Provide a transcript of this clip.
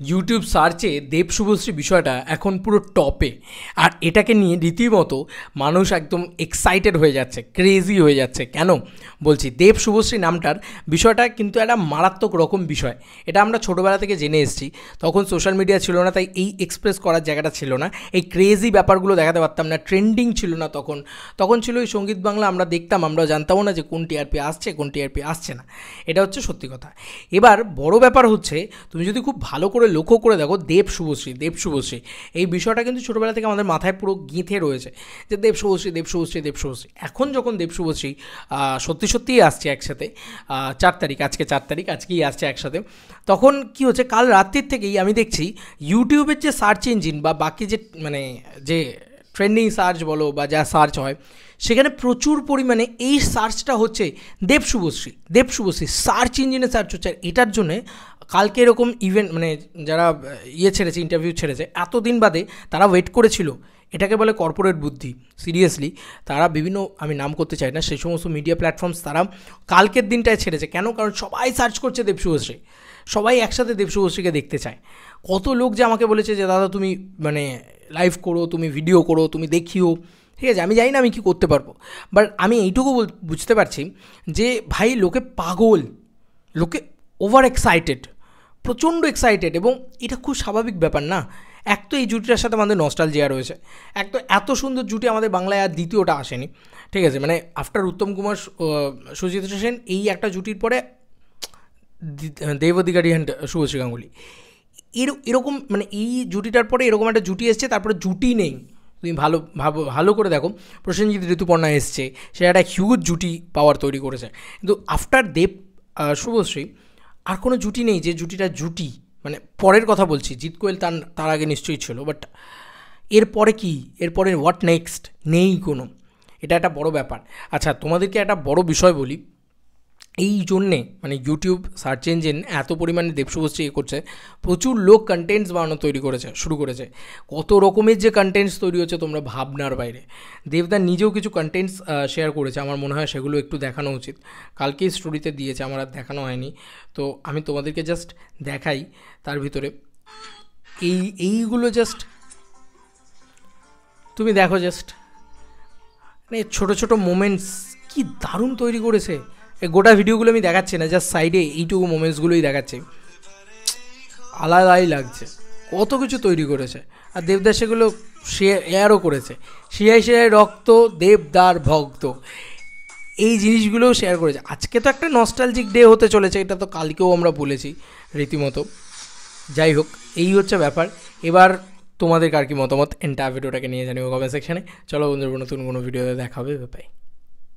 YouTube সার্চে দেব শুভশ্রী বিষয়টা এখন পুরো টপে। আর এটাকে নিয়ে রীতিমতো মানুষ একদম এক্সাইটেড হয়ে যাচ্ছে, ক্রেজি হয়ে যাচ্ছে। কেন বলছি, দেব শুভশ্রী নামটার বিষয়টা কিন্তু একটা মারাত্মক রকম বিষয়। এটা আমরা ছোটোবেলা থেকে জেনে এসেছি। তখন সোশ্যাল মিডিয়া ছিল না, তাই এই এক্সপ্রেস করার জায়গাটা ছিল না, এই ক্রেজি ব্যাপারগুলো দেখাতে পারতাম না, ট্রেন্ডিং ছিল না তখন ছিল ওই সঙ্গীত বাংলা, আমরা দেখতাম, আমরা জানতামও না যে কোন টিআরপি আসছে কোন টিআরপি আসছে না। এটা হচ্ছে সত্যি কথা। এবার বড় ব্যাপার হচ্ছে, তুমি যদি খুব ভালো করে লক্ষ্য করে দেখো, দেব শুভশ্রী এই বিষয়টা কিন্তু ছোটোবেলা থেকে আমাদের মাথায় পুরো গেঁথে রয়েছে যে দেব শুভশ্রী। এখন যখন দেব শুভশ্রী সত্যিই আসছে একসাথে, 4 তারিখ, আজকে 4 তারিখ, আজকেই আসছে একসাথে, তখন কি হচ্ছে, কাল রাত্রির থেকেই আমি দেখছি ইউটিউবের যে সার্চ ইঞ্জিন বা বাকি যে যে ট্রেন্ডিং সার্চ বলো বা যা সার্চ হয়, সেখানে প্রচুর পরিমাণে এই সার্চটা হচ্ছে দেব শুভশ্রী সার্চ ইঞ্জিনে সার্চ হচ্ছে। আর এটার জন্যে কালকে এরকম ইভেন্ট, যারা ছেড়েছে, ইন্টারভিউ ছেড়েছে, এতদিন বাদে তারা ওয়েট করেছিল। এটাকে বলে কর্পোরেট বুদ্ধি। সিরিয়াসলি, তারা বিভিন্ন, আমি নাম করতে চাই না, সেই সমস্ত মিডিয়া প্ল্যাটফর্মস তারা কালকের দিনটায় ছেড়েছে। কেন? কারণ সবাই সার্চ করছে দেব শুভশ্রী, সবাই একসাথে দেব শুভশ্রীকে দেখতে চায়। কত লোক যে আমাকে বলেছে যে দাদা তুমি লাইভ করো, তুমি ভিডিও করো, তুমি দেখিও। ঠিক আছে, আমি জানি না আমি কী করতে পারবো, বাট আমি এইটুকু বুঝতে পারছি যে ভাই, লোকে পাগল, লোকে ওভার এক্সাইটেড, প্রচণ্ড এক্সাইটেড। এবং এটা খুব স্বাভাবিক ব্যাপার না। এক তো এই জুটিটার সাথে আমাদের নস্টালজিয়া রয়েছে, এক তো এত সুন্দর জুটি আমাদের বাংলায় আর দ্বিতীয়টা আসেনি। ঠিক আছে, আফটার উত্তম কুমার, সুচিত্রা সেন, এই একটা জুটির পরে দেব অধিকারী অ্যান্ড শুভশ্রী গাঙ্গুলি, এরকম এই জুটিটার পরে এরকম একটা জুটি এসছে, তারপরে জুটি নেই। তুমি ভালো করে দেখো, প্রসেনজিৎ ঋতুপর্ণা এসছে, সে একটা হিউজ জুটি পাওয়ার তৈরি করেছে। কিন্তু আফটার দেব শুভশ্রী আর কোনো জুটি নেই যে জুটিটা জুটি। পরের কথা বলছি, জিৎ কোয়েল তার আগে নিশ্চয়ই ছিল, বাট এরপরে কি, এরপরে হোয়াট নেক্সট, নেই কোনো। এটা একটা বড় ব্যাপার। আচ্ছা, তোমাদেরকে একটা বড় বিষয় বলি। এই জন্যে ইউটিউব সার্চ ইঞ্জিন এত পরিমাণে দেব শুভশ্রী করছে, প্রচুর লোক কন্টেন্টস বানানো শুরু করেছে। কত রকমের যে কন্টেন্টস তৈরি হচ্ছে তোমরা ভাবনার বাইরে। দেবদা নিজেও কিছু কন্টেন্টস শেয়ার করেছে, আমার মনে হয় সেগুলো একটু দেখানো উচিত। কালকেই স্টোরিতে দিয়েছে, আমার আর দেখানো হয়নি, তো আমি তোমাদেরকে জাস্ট দেখাই। তার ভিতরে এইগুলো জাস্ট তুমি দেখো, জাস্ট ছোটো ছোটো মোমেন্টস কি দারুণ তৈরি করেছে। এই গোটা ভিডিওগুলো আমি দেখাচ্ছি না, জাস্ট সাইডে এইটুকু মোমেন্টসগুলোই দেখাচ্ছি। আলাদাই লাগছে, কত কিছু তৈরি করেছে। আর দেবদাস সেগুলো শেয়ারও করেছে। শিয়ায় রক্ত, দেবদার ভক্ত, এই জিনিসগুলোও শেয়ার করেছে। আজকে তো একটা নস্টালজিক ডে হতে চলেছে, এটা তো কালকেও আমরা বলেছি রীতিমতো। যাই হোক, এই হচ্ছে ব্যাপার। এবার তোমাদের কার কি মতামত এন্টায়ার ভিডিওটাকে নিয়ে জানিও কমেন্ট সেকশানে। চলো বন্ধুরা, নতুন কোনো ভিডিওতে দেখা হবে। বাই।